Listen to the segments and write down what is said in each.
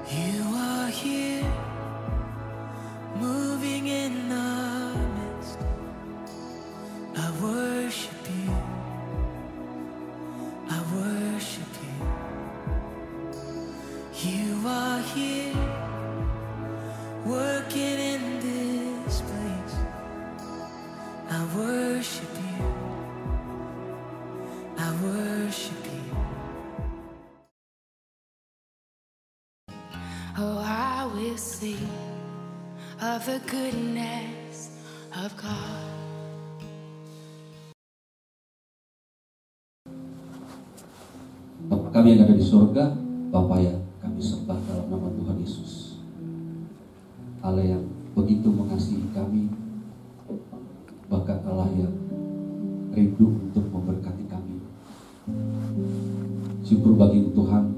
You are here, moving in the midst. I worship you, I worship you. You are here, working in this place. I worship you, I worship you. Oh, I will sing of the goodness of God. Bapa kami yang ada di surga, Bapa yang kami sembah dalam nama Tuhan Yesus, Allah yang begitu mengasihi kami, bahkan Allah yang rindu untuk memberkati kami. Syukur bagi Tuhan,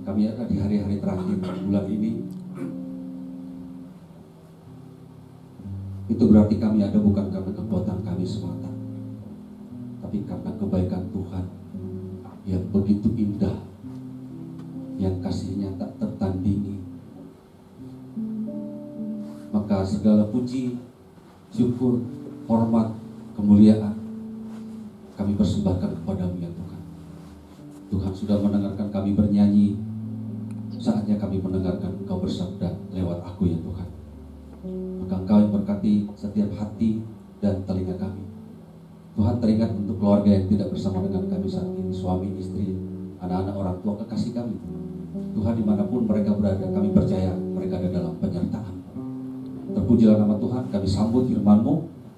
kami ada di hari-hari terakhir bulan ini. Itu berarti kami ada bukan karena kekuatan kami semata, tapi karena kebaikan Tuhan yang begitu indah, yang kasihnya tak tertandingi. Maka segala puji, syukur, hormat, kemuliaan kami persembahkan kepadamu ya Tuhan. Tuhan sudah mendengarkan kami bernyanyi, saatnya kami mendengarkan Engkau bersabda lewat aku ya Tuhan. Maka Engkau yang berkati setiap hati dan telinga kami. Tuhan, teringat untuk keluarga yang tidak bersama dengan kami saat ini, suami, istri, anak-anak, orang tua, kekasih kami. Tuhan, dimanapun mereka berada, kami percaya mereka ada dalam penyertaan. Terpujilah nama Tuhan, kami sambut firman-Mu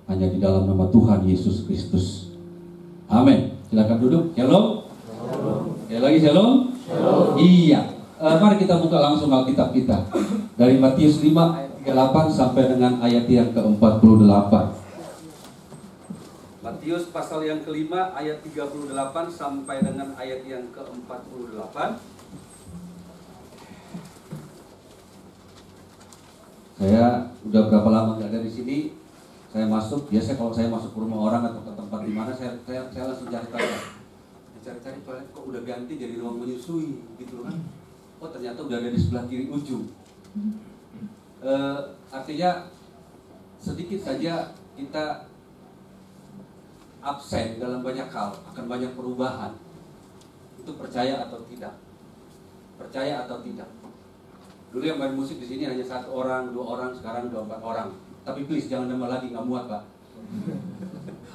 hanya di dalam nama Tuhan Yesus Kristus. Amin. Silakan duduk. Shalom. Ya lagi shalom. Iya. Mari kita buka langsung Alkitab kita dari Matius 5 ayat 38 sampai dengan ayat yang ke-48. Matius pasal yang kelima ayat 38 sampai dengan ayat yang ke-48. Saya udah berapa lama nggak ada di sini. Saya masuk, biasa kalau saya masuk ke rumah orang atau ke tempat di mana saya langsung cari toilet, kok udah ganti jadi ruang menyusui gitu kan. Oh ternyata udah ada di sebelah kiri ujung. Artinya sedikit saja kita absen dalam banyak hal, akan banyak perubahan. Itu percaya atau tidak? Percaya atau tidak? Dulu yang main musik di sini hanya 1 orang, 2 orang, sekarang 24 orang. Tapi please jangan nambah lagi, nggak muat Pak.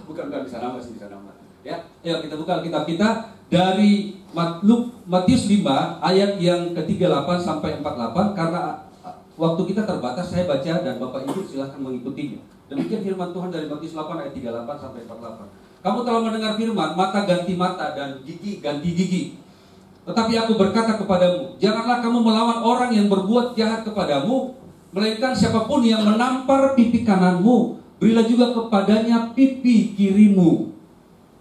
Bukan bisa nambah sih, bisa nambah. Ya, ayo kita buka Alkitab kita dari Matius 5 ayat yang ke-38 sampai 48. Karena waktu kita terbatas, saya baca dan Bapak Ibu silahkan mengikutinya. Demikian firman Tuhan dari Matius 8 ayat 38 sampai 48. Kamu telah mendengar firman, mata ganti mata dan gigi ganti gigi. Tetapi aku berkata kepadamu, janganlah kamu melawan orang yang berbuat jahat kepadamu, melainkan siapapun yang menampar pipi kananmu, berilah juga kepadanya pipi kirimu.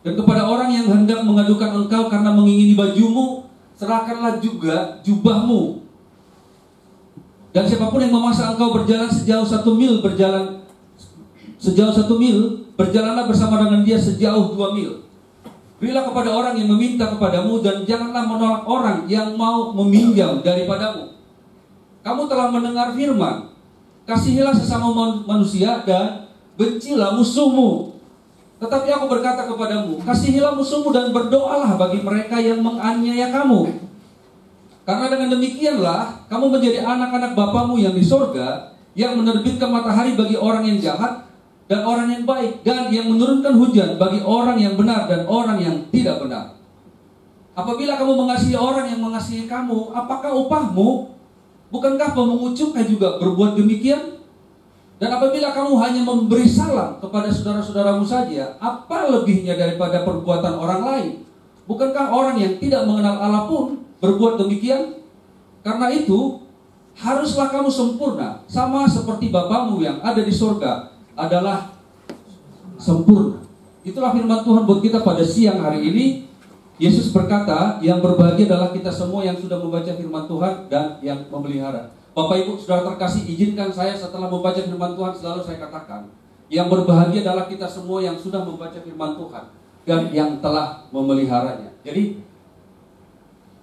Dan kepada orang yang hendak mengadukan engkau karena mengingini bajumu, serahkanlah juga jubahmu. Dan siapapun yang memaksa engkau berjalan sejauh 1 mil, berjalanlah bersama dengan dia sejauh 2 mil. Berilah kepada orang yang meminta kepadamu, dan janganlah menolak orang yang mau meminjam daripadamu. Kamu telah mendengar firman, kasihilah sesama manusia dan bencilah musuhmu. Tetapi aku berkata kepadamu, kasihilah musuhmu dan berdoalah bagi mereka yang menganiaya kamu. Karena dengan demikianlah kamu menjadi anak-anak Bapamu yang di sorga, yang menerbitkan matahari bagi orang yang jahat dan orang yang baik, dan yang menurunkan hujan bagi orang yang benar dan orang yang tidak benar. Apabila kamu mengasihi orang yang mengasihi kamu, apakah upahmu? Bukankah pemungut juga berbuat demikian? Dan apabila kamu hanya memberi salam kepada saudara-saudaramu saja, apa lebihnya daripada perbuatan orang lain? Bukankah orang yang tidak mengenal Allah pun berbuat demikian? Karena itu, haruslah kamu sempurna, sama seperti Bapamu yang ada di surga adalah sempurna. Itulah firman Tuhan buat kita pada siang hari ini. Yesus berkata, yang berbahagia adalah kita semua yang sudah membaca firman Tuhan dan yang memelihara. Bapak Ibu saudara terkasih, izinkan saya setelah membaca firman Tuhan selalu saya katakan, yang berbahagia adalah kita semua yang sudah membaca firman Tuhan dan yang telah memeliharanya. Jadi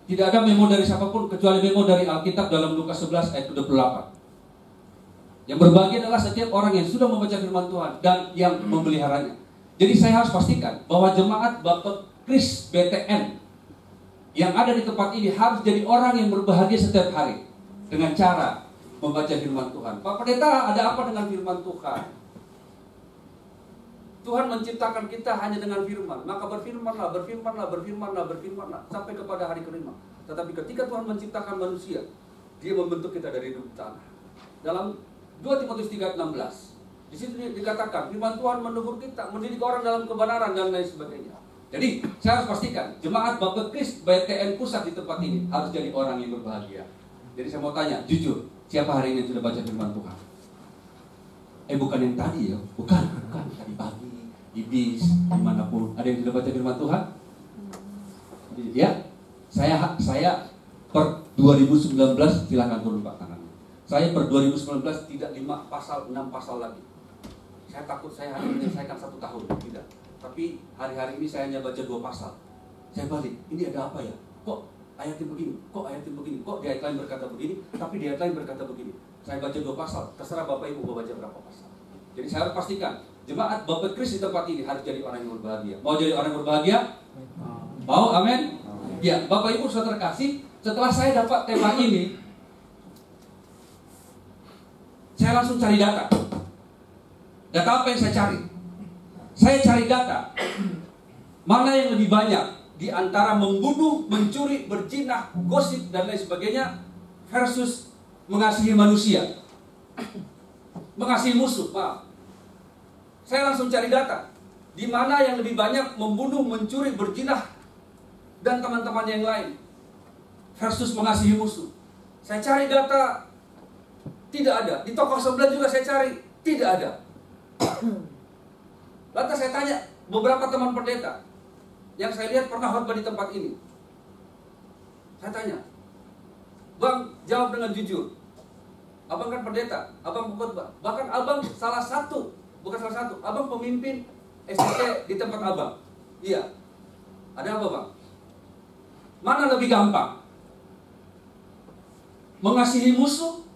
Tidak ada memo dari siapapun kecuali memo dari Alkitab dalam Lukas 11 ayat 28. Yang berbahagia adalah setiap orang yang sudah membaca firman Tuhan dan yang memeliharanya. Jadi saya harus pastikan bahwa jemaat Baptek Kris BTN yang ada di tempat ini harus jadi orang yang berbahagia setiap hari dengan cara membaca firman Tuhan. Pak Pendeta, ada apa dengan firman Tuhan? Tuhan menciptakan kita hanya dengan firman. Maka berfirmanlah, berfirmanlah, berfirmanlah, berfirmanlah sampai kepada hari kelima. Tetapi ketika Tuhan menciptakan manusia, Dia membentuk kita dari tanah. Dalam 2 Timotius 3:16, di situ dikatakan firman Tuhan menegur kita, mendidik orang dalam kebenaran dan lain sebagainya. Jadi saya harus pastikan jemaat Baptek Kris BTN pusat di tempat ini harus jadi orang yang berbahagia. Jadi saya mau tanya, jujur, siapa hari ini yang sudah baca firman Tuhan? Bukan yang tadi ya, bukan tadi pagi, di bis, dimanapun. Ada yang sudah baca firman Tuhan? Ya, saya per 2019 silakan turun Pak tangannya. Saya per 2019 tidak 5 pasal, 6 pasal lagi. Saya takut saya hanya menyelesaikan 1 tahun, tidak. Tapi hari-hari ini saya hanya baca 2 pasal. Saya balik, ini ada apa ya? Kok ayatnya begini? Kok ayatnya begini? Kok di ayat lain berkata begini? Tapi di ayat lain berkata begini. Saya baca 2 pasal, terserah Bapak Ibu mau baca berapa pasal. Jadi saya harus pastikan jemaat Baptek Kris di tempat ini harus jadi orang yang berbahagia. Mau jadi orang yang berbahagia? Mau, amin? Ya, Bapak Ibu saudara terkasih, setelah saya dapat tema ini, saya langsung cari data. Data apa yang saya cari? Saya cari data. Mana yang lebih banyak di antara membunuh, mencuri, berzina, gosip dan lain sebagainya versus mengasihi manusia, mengasihi musuh. Maaf. Saya langsung cari data. Di mana yang lebih banyak membunuh, mencuri, berzina dan teman-teman yang lain versus mengasihi musuh. Saya cari data, tidak ada. Di Tokoh 9 juga saya cari, tidak ada. Lantas saya tanya beberapa teman pendeta yang saya lihat pernah khotbah di tempat ini. Saya tanya, Bang, jawab dengan jujur. Abang kan pendeta, abang khotbah. Bahkan abang abang pemimpin STT di tempat abang. Iya. Ada apa, Bang? Mana lebih gampang? Mengasihi musuh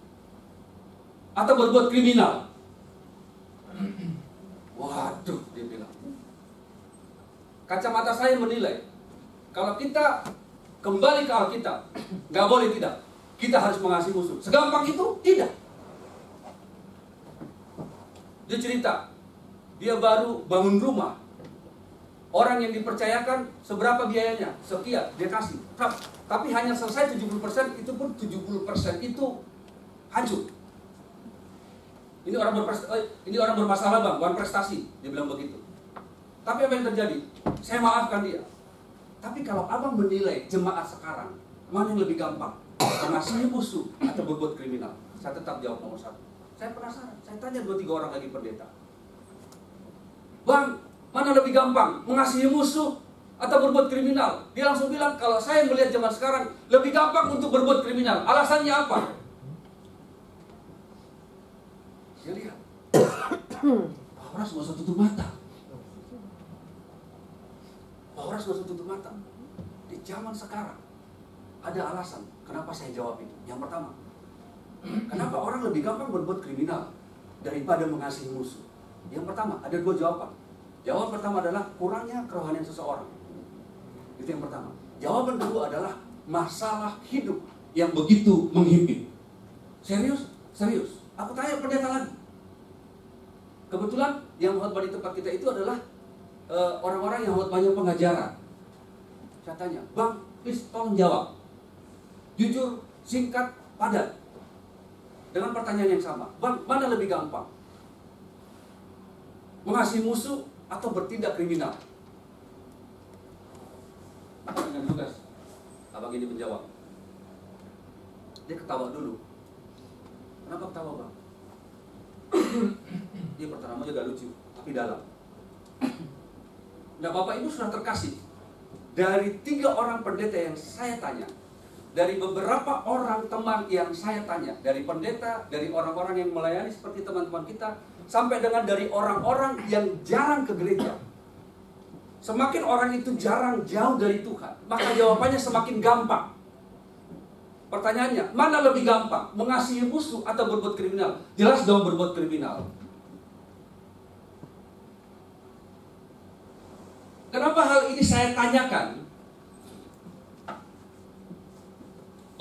atau berbuat kriminal? Waduh, dia bilang. Kacamata saya menilai, kalau kita kembali ke Alkitab, nggak boleh tidak. Kita harus mengasihi musuh. Segampang itu? Tidak. Dia cerita, dia baru bangun rumah. Orang yang dipercayakan seberapa biayanya? Sekian, dia kasih. Tapi hanya selesai 70%, itu pun 70% itu hancur. Ini orang bermasalah Bang, bukan prestasi. Dia bilang begitu. Tapi apa yang terjadi? Saya maafkan dia. Tapi kalau abang menilai jemaat sekarang, mana yang lebih gampang? Mengasihi musuh atau berbuat kriminal? Saya tetap jawab nomor 1. Saya penasaran. Saya tanya 2-3 orang lagi pendeta. Bang, mana lebih gampang? Mengasihi musuh atau berbuat kriminal? Dia langsung bilang, kalau saya melihat zaman sekarang, lebih gampang untuk berbuat kriminal. Alasannya apa? Dia lihat. Pak Horas gak usah tutup mata. Pak Horas gak usah tutup mata. Di zaman sekarang, ada alasan kenapa saya jawab itu. Yang pertama, kenapa orang lebih gampang berbuat kriminal daripada mengasihi musuh? Yang pertama, ada 2 jawaban. Jawaban pertama adalah kurangnya kerohanian seseorang. Itu yang pertama. Jawaban kedua adalah masalah hidup yang begitu menghimpit. Serius? Serius. Aku tanya pendeta lagi. Kebetulan yang khotbah di tempat kita itu adalah orang-orang yang khotbahnya pengajaran. Saya tanya, Bang, please tolong jawab. Jujur, singkat, padat. Dengan pertanyaan yang sama. Bang, mana lebih gampang? Mengasihi musuh atau bertindak kriminal? Dengan Lukas, abang ini menjawab. Dia ketawa dulu. Kenapa ketawa, Bang? Dia pertanyaan agak lucu, tapi dalam. Nah, Bapak Ibu sudah terkasih. Dari 3 orang pendeta yang saya tanya, dari beberapa orang teman yang saya tanya, dari pendeta, dari orang-orang yang melayani seperti teman-teman kita, sampai dengan dari orang-orang yang jarang ke gereja. Semakin orang itu jarang jauh dari Tuhan, maka jawabannya semakin gampang. Pertanyaannya, mana lebih gampang? Mengasihi musuh atau berbuat kriminal? Jelas dong berbuat kriminal. Kenapa hal ini saya tanyakan?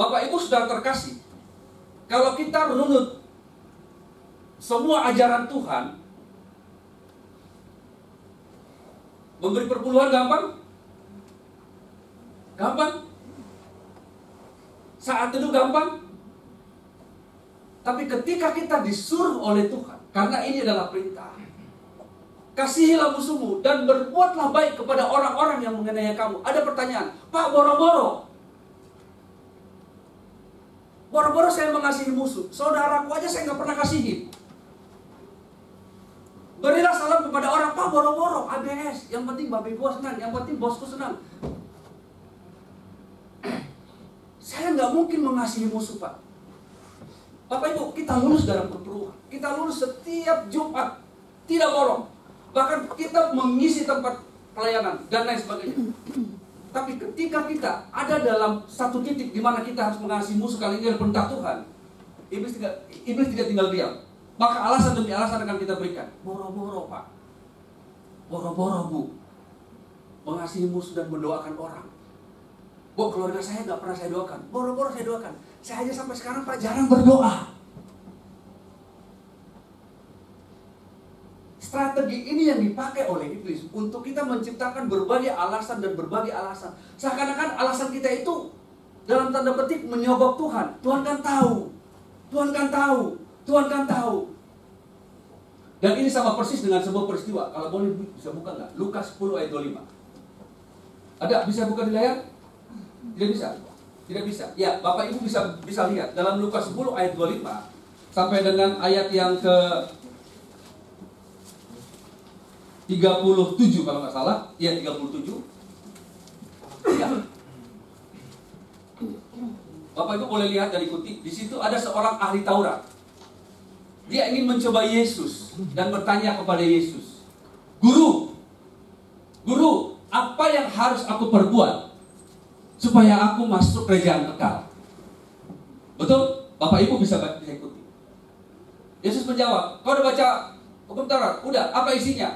Bapak Ibu sudah terkasih, kalau kita runut semua ajaran Tuhan, memberi perpuluhan gampang? Gampang? Saat itu gampang? Tapi ketika kita disuruh oleh Tuhan, karena ini adalah perintah, kasihilah musuhmu dan berbuatlah baik kepada orang-orang yang menganiaya kamu. Ada pertanyaan, Pak, boro-boro saya mengasihi musuh, saudaraku aja saya nggak pernah kasihin. Berilah salam kepada orang, Pak, boro-boro, ABS, yang penting babi gua senang, yang penting bosku senang. Saya nggak mungkin mengasihi musuh, Pak. Bapak Ibu, kita lulus dalam perpuluhan, kita lulus setiap Jumat, tidak bolong. Bahkan kita mengisi tempat pelayanan dan lain sebagainya. Tapi ketika kita ada dalam satu titik di mana kita harus mengasihi musuh, kali ini adalah perintah Tuhan, iblis tidak tinggal diam. Maka alasan demi alasan akan kita berikan. Boro-boro, Pak, boro-boro, Bu, mengasihi musuh dan mendoakan orang. Bu, keluarga saya nggak pernah saya doakan. Boro-boro saya doakan. Saya aja sampai sekarang, Pak, jarang berdoa. Strategi ini yang dipakai oleh iblis untuk kita menciptakan berbagai alasan dan berbagai alasan. Seakan-akan alasan kita itu dalam tanda petik menyogok Tuhan. Tuhan kan tahu. Tuhan kan tahu. Tuhan kan tahu. Dan ini sama persis dengan sebuah peristiwa. Kalau boleh bisa buka nggak? Lukas 10 ayat 25. Ada? Bisa buka di layar? Tidak bisa? Tidak bisa. Ya, Bapak Ibu bisa lihat dalam Lukas 10 ayat 25 sampai dengan ayat yang ke 37 kalau nggak salah. Ya, 37. Ya. Bapak Ibu boleh lihat dan ikuti. Di situ ada seorang ahli Taurat. Dia ingin mencoba Yesus dan bertanya kepada Yesus, Guru, apa yang harus aku perbuat supaya aku masuk kerajaan kekal? Betul? Bapak Ibu bisa ikuti. Yesus menjawab, kau udah baca hukum Taurat? Udah, apa isinya?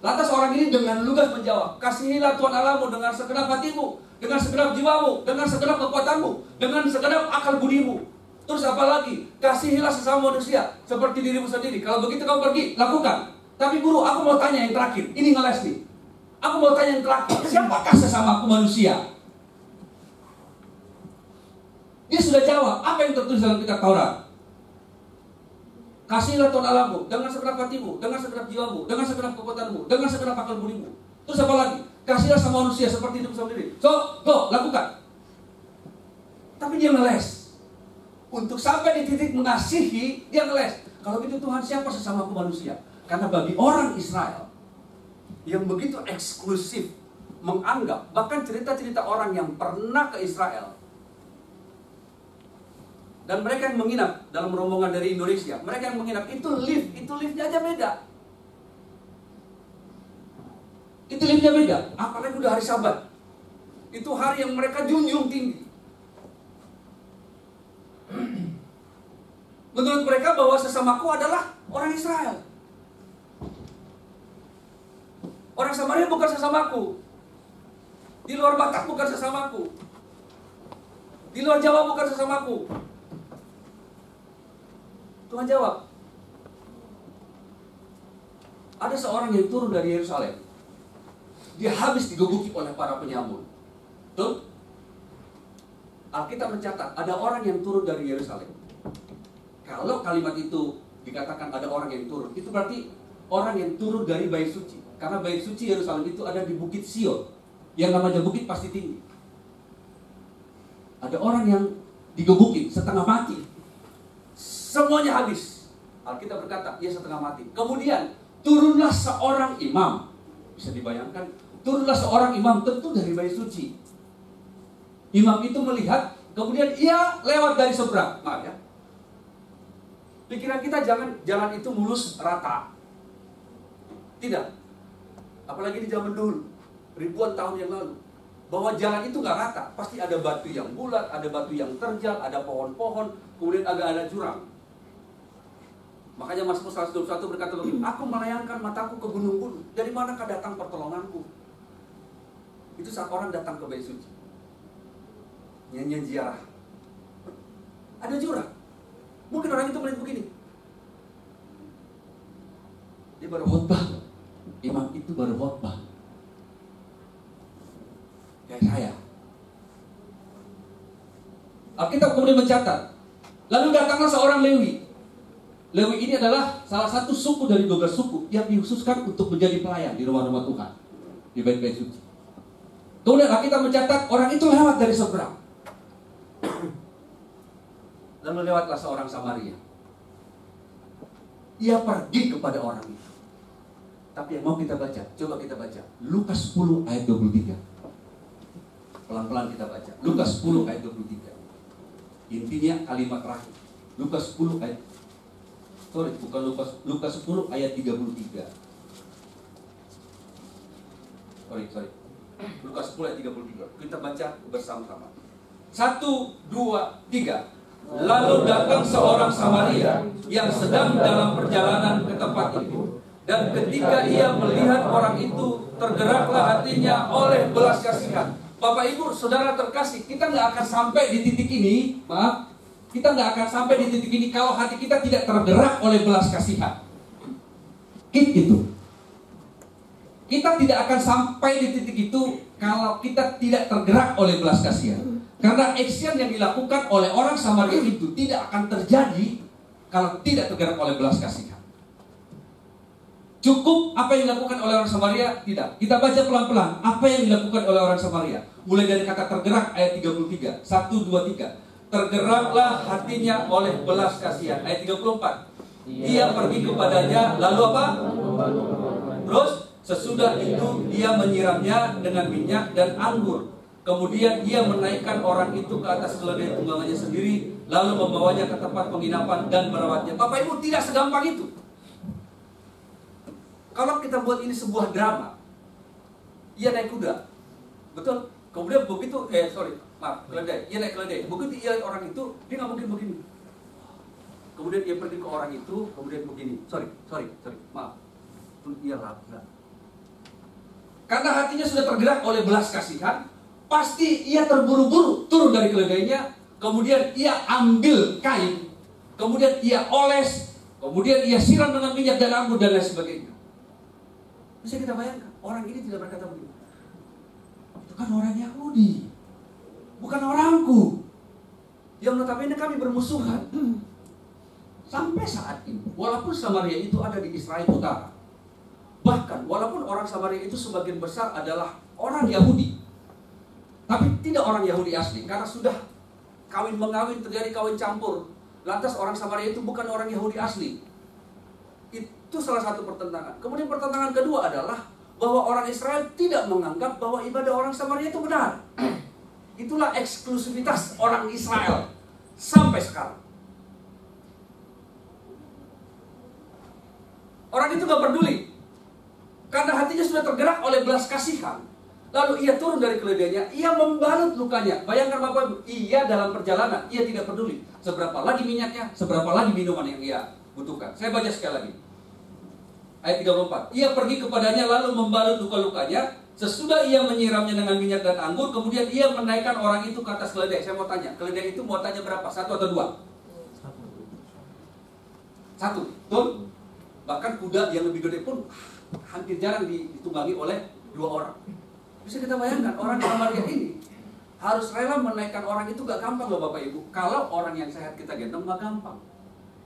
Lantas orang ini dengan lugas menjawab, kasihilah Tuhan Allahmu dengan segenap hatimu, dengan segenap jiwamu, dengan segenap kekuatanmu, dengan segenap akal budimu. Terus apa lagi? Kasihilah sesama manusia seperti dirimu sendiri. Kalau begitu kamu pergi, lakukan. Tapi guru, aku mau tanya yang terakhir. Ini ngeles nih. Aku mau tanya yang terakhir. Siapakah sesama aku manusia? Dia sudah jawab. Apa yang tertulis dalam kitab Taurat? Kasihilah Tuhan Allahmu dengan segenap hatimu, dengan segenap jiwamu, dengan segenap kekuatanmu, dengan segenap akal budimu. Terus apa lagi? Kasihilah sama manusia seperti dirimu sendiri. So, go, lakukan. Tapi dia ngeles. Untuk sampai di titik mengasihi, dia ngeles. Kalau gitu Tuhan, siapa sesama aku manusia? Karena bagi orang Israel yang begitu eksklusif menganggap, bahkan cerita-cerita orang yang pernah ke Israel dan mereka yang menginap dalam rombongan dari Indonesia, mereka yang menginap itu liftnya aja beda. Itu liftnya beda. Apalagi udah hari Sabat. Itu hari yang mereka junjung tinggi. Menurut mereka bahwa sesamaku adalah orang Israel. Orang Samaria bukan sesamaku. Di luar Batak bukan sesamaku. Di luar Jawa bukan sesamaku. Tuhan jawab, ada seorang yang turun dari Yerusalem. Dia habis digebuki oleh para penyamun. Betul? Alkitab mencatat ada orang yang turun dari Yerusalem. Kalau kalimat itu dikatakan ada orang yang turun, itu berarti orang yang turun dari bait suci. Karena bait suci Yerusalem itu ada di Bukit Sion. Yang namanya bukit pasti tinggi. Ada orang yang digebukin setengah mati. Semuanya habis. Alkitab berkata, ia setengah mati. Kemudian turunlah seorang imam. Bisa dibayangkan, turunlah seorang imam tentu dari bait suci. Imam itu melihat, kemudian ia lewat dari seberang. Maaf ya. Pikiran kita jangan jalan itu mulus rata. Tidak. Apalagi di zaman dulu, ribuan tahun yang lalu. bahwa jalan itu nggak rata. Pasti ada batu yang bulat, ada batu yang terjal, ada pohon-pohon, kemudian agak ada jurang. Makanya Mazmur 121 berkata begini, aku melayangkan mataku ke gunung-gunung, dari manakah datang pertolonganku? Itu saat orang datang ke bait suci. Nyanyian ziarah. Ada jurang. Mungkin orang itu melihat begini. Dia baru khotbah. Imam itu baru khotbah. Kayak saya. Alkitab kemudian mencatat. Lalu datanglah seorang Lewi. Lewi ini adalah salah satu suku dari 12 suku yang dikhususkan untuk menjadi pelayan di rumah-rumah Tuhan, di bait-bait suci. Kemudian Alkitab mencatat orang itu lewat dari seberang. Lalu lewatlah seorang Samaria. Ia pergi kepada orang itu. Tapi yang mau kita baca, coba kita baca Lukas 10 ayat 23. Pelan-pelan kita baca Lukas 10 ayat 23. Intinya kalimat terakhir. Lukas 10 ayat bukan Lukas 10 ayat 33. Sorry. Lukas 10 ayat 33. Kita baca bersama-sama. 1, 2, 3. Lalu datang seorang Samaria yang sedang dalam perjalanan ke tempat itu. Dan ketika ia melihat orang itu, tergeraklah hatinya oleh belas kasihan. Bapak Ibu, saudara terkasih, kita nggak akan sampai di titik ini, kita nggak akan sampai di titik ini kalau hati kita tidak tergerak oleh belas kasihan. Itu. Kita tidak akan sampai di titik itu kalau kita tidak tergerak oleh belas kasihan. Karena action yang dilakukan oleh orang Samaria itu tidak akan terjadi kalau tidak tergerak oleh belas kasihan. Cukup apa yang dilakukan oleh orang Samaria? Tidak. Kita baca pelan-pelan apa yang dilakukan oleh orang Samaria. Mulai dari kata tergerak ayat 33. 1, 2, 3. Tergeraklah hatinya oleh belas kasihan. Ayat 34. Ia pergi kepadanya, lalu apa? Terus sesudah itu ia menyiramnya dengan minyak dan anggur. Kemudian ia menaikkan orang itu ke atas keledai tunggangannya sendiri, lalu membawanya ke tempat penginapan dan merawatnya. Bapak Ibu, tidak segampang itu. Kalau kita buat ini sebuah drama, ia naik kuda, betul? Kemudian begitu, keledai, ia naik keledai. Begitu ia lihat orang itu, dia nggak mungkin begini. Kemudian ia pergi ke orang itu, kemudian begini. Sorry, maaf. Ia lapar. Karena hatinya sudah tergerak oleh belas kasihan, pasti ia terburu-buru turun dari keledainya, kemudian ia ambil kain, kemudian ia oles, kemudian ia siram dengan minyak dan anggur dan lain sebagainya. Bisa kita bayangkan, orang ini tidak berkata begini, itu kan orang Yahudi, bukan orangku, yang notabene kami bermusuhan. Sampai saat ini, walaupun Samaria itu ada di Israel Utara, bahkan walaupun orang Samaria itu sebagian besar adalah orang Yahudi, tapi tidak orang Yahudi asli, karena sudah kawin-mengawin, terjadi kawin campur. Lantas orang Samaria itu bukan orang Yahudi asli. Itu salah satu pertentangan. Kemudian pertentangan kedua adalah bahwa orang Israel tidak menganggap bahwa ibadah orang Samaria itu benar. Itulah eksklusivitas orang Israel sampai sekarang. Orang itu gak peduli, karena hatinya sudah tergerak oleh belas kasihan. Lalu ia turun dari keledainya, ia membalut lukanya. Bayangkan Bapak Ibu, ia dalam perjalanan, ia tidak peduli seberapa lagi minyaknya, seberapa lagi minuman yang ia butuhkan. Saya baca sekali lagi. Ayat 34. Ia pergi kepadanya lalu membalut luka-lukanya. Sesudah ia menyiramnya dengan minyak dan anggur, kemudian ia menaikkan orang itu ke atas keledai. Saya mau tanya, keledai itu muatannya berapa? 1 atau 2? 1. Betul? Bahkan kuda yang lebih gede pun hampir jarang ditunggangi oleh 2 orang. Bisa kita bayangkan, orang Samaria ini harus rela menaikkan orang itu gak gampang loh Bapak Ibu. Kalau orang yang sehat kita gendong gak gampang.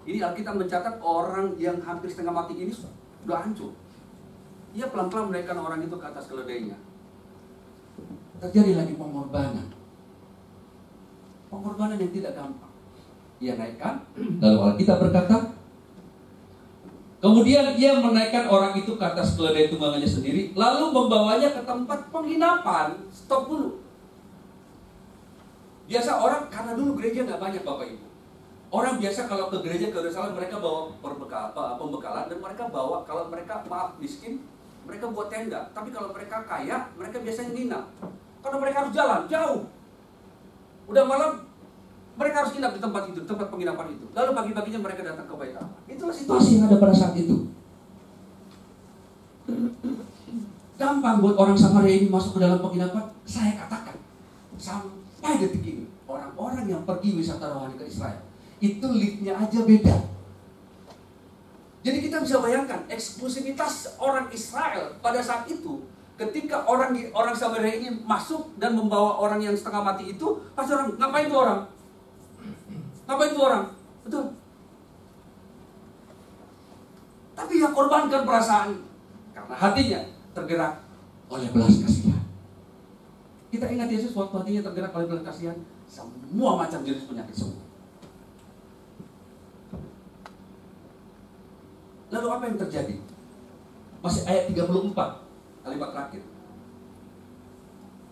Ini Alkitab mencatat orang yang hampir setengah mati ini sudah hancur. Ia pelan-pelan menaikkan orang itu ke atas keledainya. Terjadi lagi pengorbanan. Pengorbanan yang tidak gampang. Ia naikkan, lalu Alkitab berkata, kemudian ia menaikkan orang itu ke atas keledai tunggangannya sendiri, lalu membawanya ke tempat penginapan. Stop dulu. Biasa orang, karena dulu gereja nggak banyak Bapak Ibu. Orang biasa kalau ke gereja, ke Yerusalem, mereka bawa pembekalan, dan mereka bawa, kalau mereka miskin, mereka buat tenda. Tapi kalau mereka kaya, mereka biasanya nginap. Karena mereka harus jalan jauh. Udah malam, mereka harus nginap di tempat itu, tempat penginapan itu. Lalu pagi-paginya mereka datang ke bait Allah. Itulah situasi yang ada pada saat itu. Gampang buat orang Samaria ini masuk ke dalam penginapan. Saya katakan, sampai detik ini, orang-orang yang pergi wisata rohani ke Israel, itu liftnya aja beda. Jadi kita bisa bayangkan eksklusivitas orang Israel pada saat itu. Ketika orang Samaria ini masuk dan membawa orang yang setengah mati itu, pasti orang, ngapain itu orang? Ngapain itu orang? Betul. Tapi yang korbankan perasaan, karena hatinya tergerak oleh belas kasihan. Kita ingat Yesus waktu hatinya tergerak oleh belas kasihan, semua macam jenis penyakit sembuh. Lalu apa yang terjadi? Masih ayat 34, kalimat terakhir.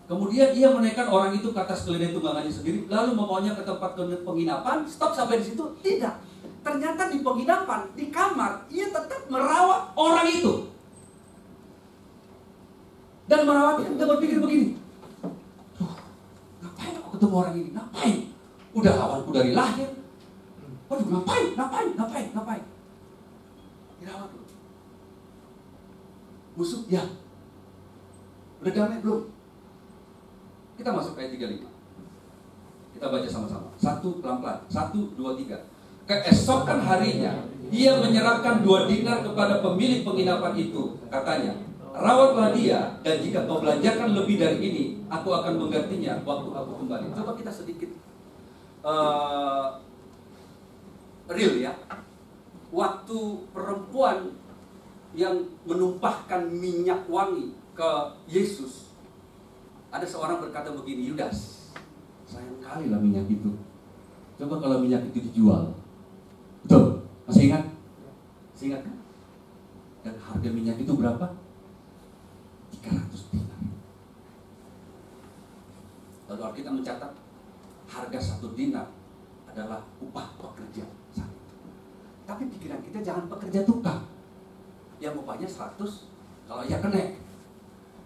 Kemudian ia menaikkan orang itu ke atas keledai tunggangannya sendiri, lalu membawanya ke tempat penginapan. Stop sampai di situ? Tidak. Ternyata di penginapan, di kamar, ia tetap merawat orang itu. Dan merawatnya, dia berpikir begini, ngapain aku ketemu orang ini? Ngapain? Udah lawanku dari lahir. Waduh, ngapain? Dirawat dulu. Musuh, ya. Udah damai belum? Kita masuk ayat 35. Kita baca sama-sama. 1 pelan-pelan. 1, 2, 3. Keesokan harinya, ia menyerahkan 2 dinar kepada pemilik penginapan itu. Katanya, rawatlah dia, dan jika kau belanjakan lebih dari ini, aku akan menggantinya waktu aku kembali. Coba kita sedikit real ya. Waktu perempuan yang menumpahkan minyak wangi ke Yesus, ada seorang berkata begini, Yudas, sayang kali lah minyak itu. Coba kalau minyak itu dijual. Betul? Masih ingat? Masih ingat kan? Dan harga minyak itu berapa? 300 dinar. Lalu Alkitab mencatat harga 1 dinar adalah upah pekerja saat itu. Tapi pikiran kita jangan pekerja tukang yang upahnya 100, kalau ya kena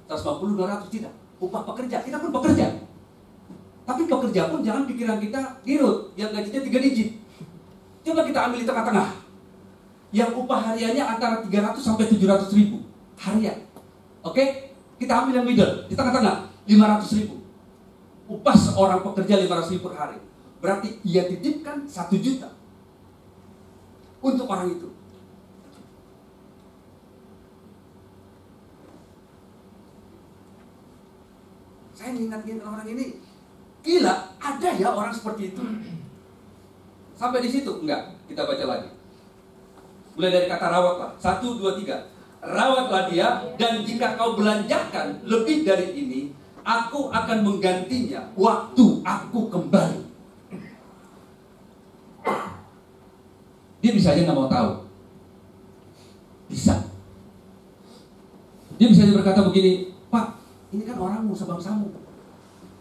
150, 200, tidak. Upah pekerja, kita pun pekerja. Tapi pekerja pun jangan pikiran kita dirut, yang gajinya 3 digit. Coba kita ambil di tengah-tengah. Yang upah hariannya antara 300 sampai 700 ribu harian. Oke? Kita ambil yang middle, di tengah-tengah, 500 ribu. Upah seorang pekerja 500 ribu per hari. Berarti ia titipkan 1 juta untuk orang itu. Saya ingat-ingat orang ini, gila, ada ya orang seperti itu. Sampai di situ? Enggak, kita baca lagi. Mulai dari kata rawatlah. 1, 2, 3. Rawatlah dia, dan jika kau belanjakan lebih dari ini, aku akan menggantinya waktu aku kembali. Dia bisa aja nggak mau tahu. Bisa. Dia bisa aja berkata begini, Pak, ini kan orangmu sebangsamu,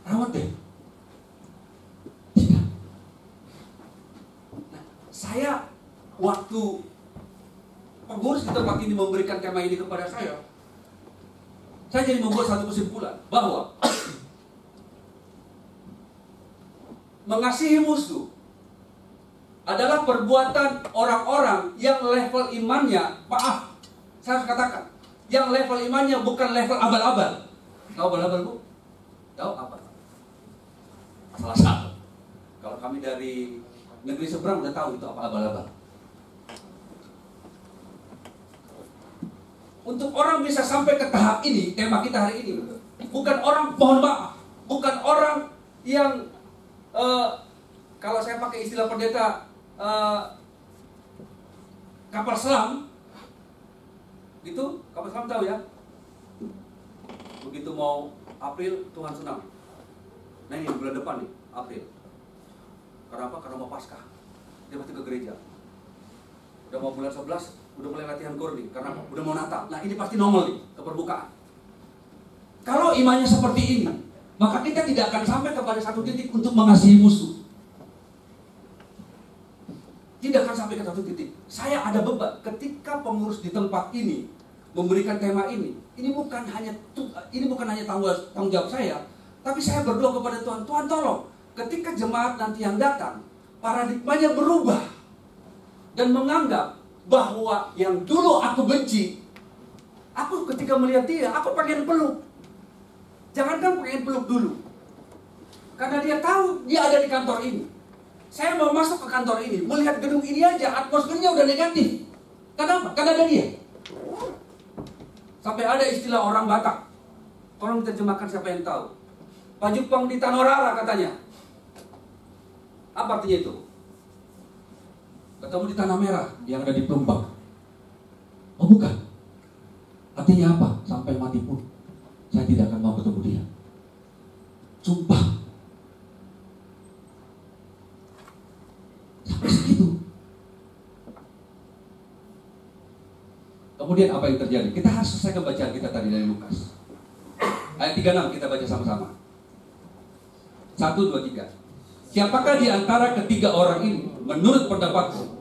rawat deh. Tidak. Nah, saya waktu pengurus di tempat ini memberikan tema ini kepada saya jadi membuat satu kesimpulan bahwa mengasihi musuh adalah perbuatan orang-orang yang level imannya, maaf, saya harus katakan, yang level imannya bukan level abal-abal. Tahu abal-abal, Bu? Tahu apa? Salah satu. Kalau kami dari negeri seberang udah tahu itu apa abal-abal. Untuk orang bisa sampai ke tahap ini, tema kita hari ini, bukan orang, mohon maaf, bukan orang yang kalau saya pakai istilah pendeta kapal selam, gitu, kapal selam tahu ya? Begitu mau April, Tuhan senang. Nah ini bulan depan nih, April. Karena apa? Karena mau Paskah. Dia pasti ke gereja. Udah mau bulan 11, udah mulai latihan korni. Karena apa? Udah mau Natal. Nah ini pasti nongol nih, ke permukaan. Kalau imannya seperti ini, maka kita tidak akan sampai kepada satu titik untuk mengasihi musuh. Tidak akan sampai ke satu titik. Saya ada beban ketika pengurus di tempat ini memberikan tema ini. Ini bukan hanya tanggung jawab saya, Tapi saya berdoa kepada Tuhan, Tuhan tolong, ketika jemaat nanti yang datang, paradigmanya berubah. Dan menganggap bahwa yang dulu aku benci, aku ketika melihat dia, aku pengen peluk. Jangankan pengen peluk dulu. Karena dia tahu dia ada di kantor ini. Saya mau masuk ke kantor ini, melihat gedung ini aja, atmosfernya udah negatif. Kenapa? Karena ada dia. Sampai ada istilah orang Batak. Tolong terjemahkan siapa yang tahu. Pajupang di Tanorara katanya. Apa artinya itu? Ketemu di tanah merah yang ada di Plumbang. Oh bukan. Artinya apa? Sampai mati pun saya tidak akan mau ketemu dia. Sumpah. Sampai segitu. Kemudian apa yang terjadi? Kita harus selesaikan bacaan kita tadi dari Lukas. Ayat 36 kita baca sama-sama. 1, 2, 3. Siapakah di antara ketiga orang ini menurut pendapatku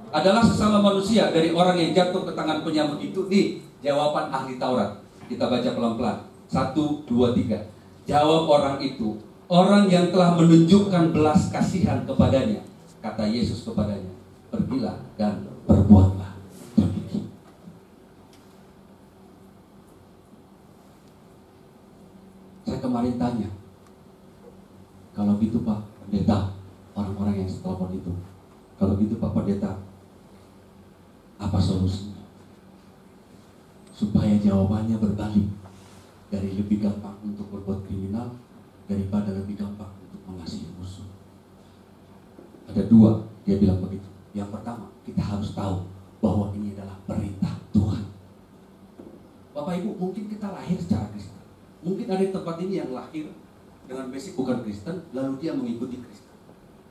adalah sesama manusia dari orang yang jatuh ke tangan penyamut itu? Nih jawaban ahli Taurat. Kita baca pelan-pelan. 1, 2, 3. Jawab orang itu, orang yang telah menunjukkan belas kasihan kepadanya. Kata Yesus kepadanya, pergilah dan berbuatlah. Saya kemarin tanya, kalau gitu Pak Pendeta, orang-orang yang telepon itu, kalau gitu Pak Pendeta, apa solusinya? Supaya jawabannya berbalik, dari lebih gampang untuk berbuat kriminal daripada lebih gampang untuk mengasihi musuh. Ada dua, dia bilang begitu. Yang pertama, kita harus tahu bahwa ini adalah perintah Tuhan. Bapak Ibu, mungkin kita lahir secara Kristen. Mungkin ada di tempat ini yang lahir dengan basic bukan Kristen, lalu dia mengikuti Kristen.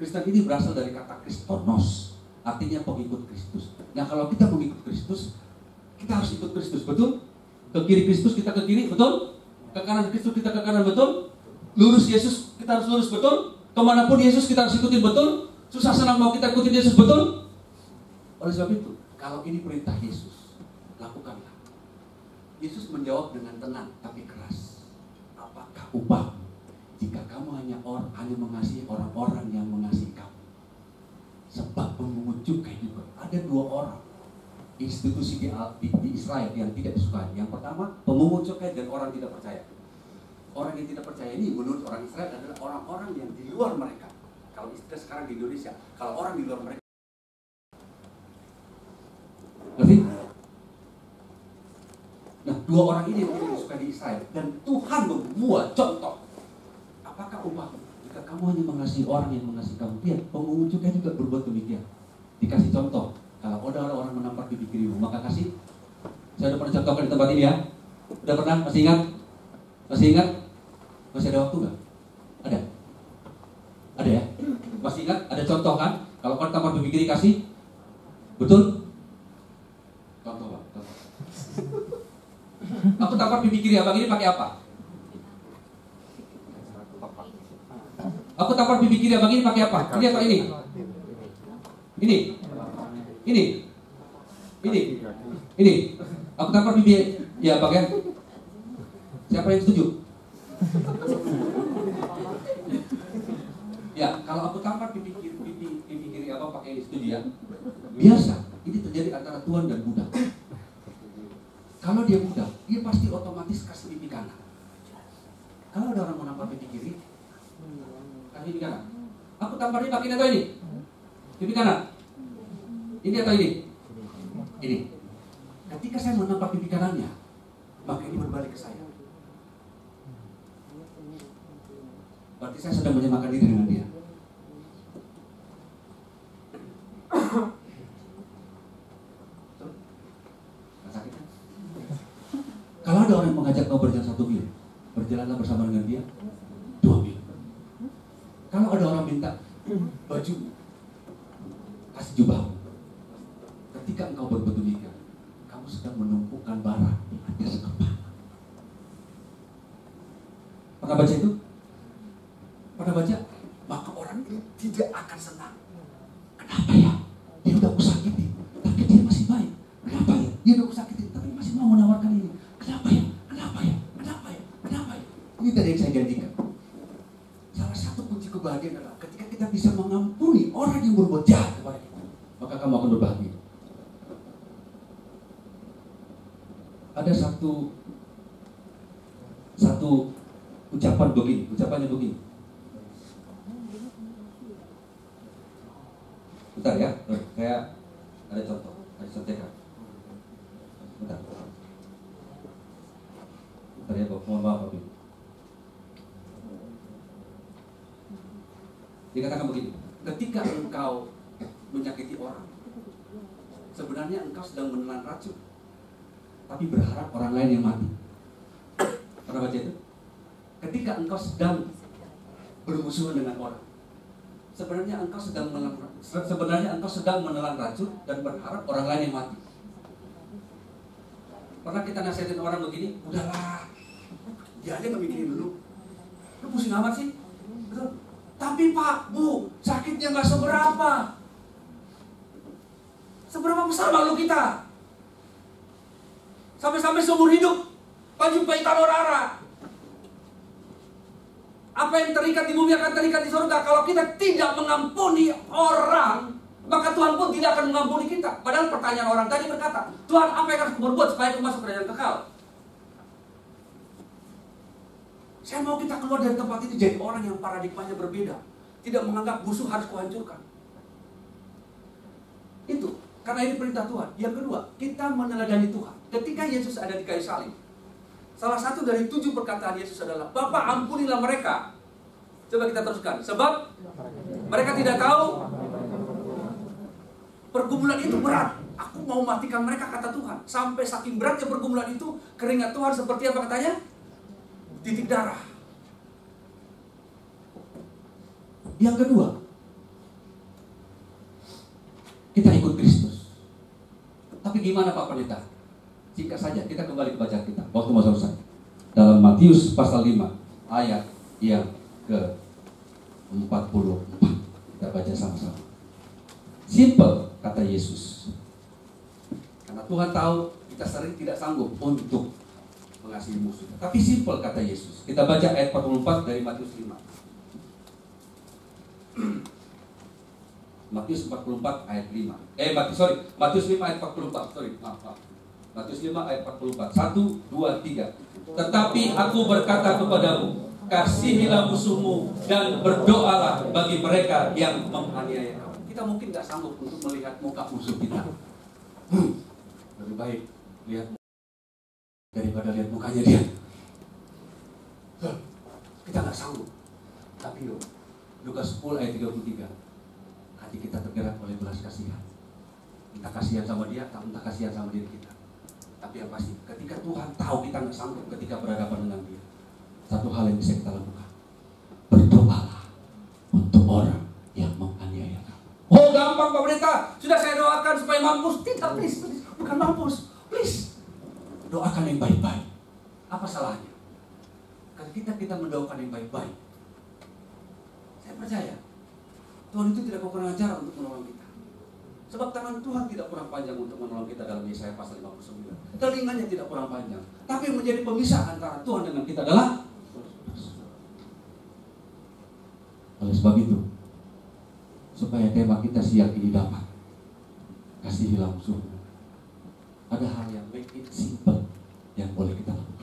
Kristen ini berasal dari kata Kristonos, artinya pengikut Kristus. Nah kalau kita mengikut Kristus, kita harus ikut Kristus, betul? Ke kiri Kristus kita ke kiri, betul? Ke kanan Kristus kita ke kanan, betul? Lurus Yesus kita harus lurus, betul? Kemanapun Yesus kita harus ikutin, betul? Susah senang mau kita ikutin Yesus, betul? Oleh sebab itu, kalau ini perintah Yesus, lakukanlah. Yesus menjawab dengan tenang tapi keras. Apakah upahmu jika kamu hanya mengasihi orang-orang yang mengasihi kamu? Sebab pemungut cukai juga ada dua orang institusi di Israel yang tidak disukai. Yang pertama, pemungut cukai dan orang tidak percaya. Orang yang tidak percaya ini menurut orang Israel adalah orang-orang yang di luar mereka. Kalau istilah sekarang di Indonesia, kalau orang di luar mereka. Ngerti? Nah, dua orang ini yang tidak disukai di Israel. Dan Tuhan membuat contoh. Apakah upahmu jika kamu hanya mengasihi orang yang mengasihi kamu? Lihat, pemungut cukai juga berbuat demikian. Dikasih contoh. Kalau ada orang menampar pipi kirimu, maka kasih. Saya udah pernah contohkan di tempat ini ya. Udah pernah? Masih ingat? Masih ingat? Masih ada waktu nggak? Ada? Ada ya? Masih ingat? Ada contoh kan? Kalau kau tampar pipi kiri kasih? Betul? Contoh Pak. Contoh. Aku tampar pipi kiri abang ini pakai apa? Aku tampar pipi kiri abang ini pakai apa? Ini atau ini? Ini? Ini? Ini? Ini? Aku tampar pipi ya abang ya? Siapa yang setuju? Ya, kalau aku tampar pipi kiri abang pakai setuju ya? Biasa, ini terjadi antara Tuhan dan budak. Kalau dia budak, dia pasti otomatis kasih pipi kanan. Kalau ada orang menampar pipi kiri, kasih pipi kanan. Aku tamparnya pakai ini atau ini? Pipi kanan. Ini atau ini? Ini. Ketika saya menampar pipi kanannya, maka ini berbalik ke saya. Berarti saya sedang menyamakan diri dengan dia. Kalau ada orang yang mengajak kau berjalan 1 mil, berjalanlah bersama dengan dia 2 mil. Kalau ada orang minta baju, kasih jubahmu. Ketika engkau berbuat demikian, kamu sedang menumpukan bara di atas kepala. Pernah baca itu? Pernah baca? Maka orang itu tidak akan senang. Kenapa ya? Dia udah aku sakiti, tapi dia masih baik. Kenapa ya? Dia udah aku sakiti, tapi masih mau menawarkan ini. Kenapa ya? Kenapa ya? Kenapa ya? Kenapa ya? Ini tadi yang saya janjikan. maka kamu akan berbahagia. Ada satu ucapan begini, ucapannya begini. Bentar ya, kayak ada contoh, ada contekan. Bentar. Bentar ya, mohon maaf Bapak. Dikatakan begini, ketika engkau menyakiti orang, sebenarnya engkau sedang menelan racun, tapi berharap orang lain yang mati. Pernah baca itu? Ketika engkau sedang bermusuhan dengan orang, sebenarnya engkau sedang menelan racun dan berharap orang lain yang mati. Pernah kita nasihatin orang begini, udahlah, dia aja nggak mikirin dulu, lu pusing amat sih, betul? Tapi Pak, Bu, sakitnya nggak seberapa. Seberapa besar malu kita? Sampai-sampai seumur hidup panjumpai tarorara. Apa yang terikat di bumi akan terikat di surga. Kalau kita tidak mengampuni orang, maka Tuhan pun tidak akan mengampuni kita. Padahal pertanyaan orang tadi berkata, Tuhan, apa yang harus aku berbuat supaya aku masuk kerajaan kekal? Saya mau kita keluar dari tempat ini jadi orang yang paradigmanya berbeda. Tidak menganggap musuh harus kuhancurkan. Itu, karena ini perintah Tuhan. Yang kedua, kita meneladani Tuhan. Ketika Yesus ada di kayu salib, salah satu dari 7 perkataan Yesus adalah, Bapa, ampunilah mereka. Coba kita teruskan. Sebab mereka tidak tahu. Pergumulan itu berat. Aku mau matikan mereka, kata Tuhan. Sampai saking beratnya pergumulan itu, keringat Tuhan seperti apa katanya? Titik darah. Yang kedua, kita ikut Kristus. Tapi gimana Pak Pendeta? Singkat saja, kita kembali ke bacaan kita. Waktu mau selesai. Dalam Matius pasal 5 ayat yang ke-44. Kita baca sama-sama. Simple, kata Yesus. Karena Tuhan tahu kita sering tidak sanggup untuk mengasihi musuh. Tapi simple, kata Yesus. Kita baca ayat 44 dari Matius 5. Matius 44 ayat 5. Matius 5 ayat 44. Maaf. Matius 5 ayat 44. 1, 2, 3. Tetapi aku berkata kepadamu, kasihilah musuhmu dan berdoalah bagi mereka yang menganiaya kamu. Kita mungkin gak sanggup untuk melihat muka musuh kita. Lebih baik lihat daripada lihat mukanya dia. Kita gak sanggup. Tapi Lukas 10 ayat 33, hati kita tergerak oleh belas kasihan. Entah kasihan sama dia, entah kasihan sama diri kita. Tapi yang pasti, ketika Tuhan tahu kita gak sanggup ketika berhadapan dengan dia, satu hal yang bisa kita lakukan, berdoalah untuk orang yang menganiaya kamu. Oh gampang Pak Pendeta, sudah saya doakan supaya mampus. Tidak, please. Bukan mampus, please. Doakan yang baik-baik. Apa salahnya? Kalau kita mendoakan yang baik-baik, saya percaya Tuhan itu tidak kekurangan cara untuk menolong kita. Sebab tangan Tuhan tidak kurang panjang untuk menolong kita dalam Yesaya pasal 59. Telinganya tidak kurang panjang. Tapi yang menjadi pemisah antara Tuhan dengan kita adalah. Oleh sebab itu, supaya tema kita siang ini dapat, kasihilah musuhmu, ada hal yang make it simple yang boleh kita lakukan.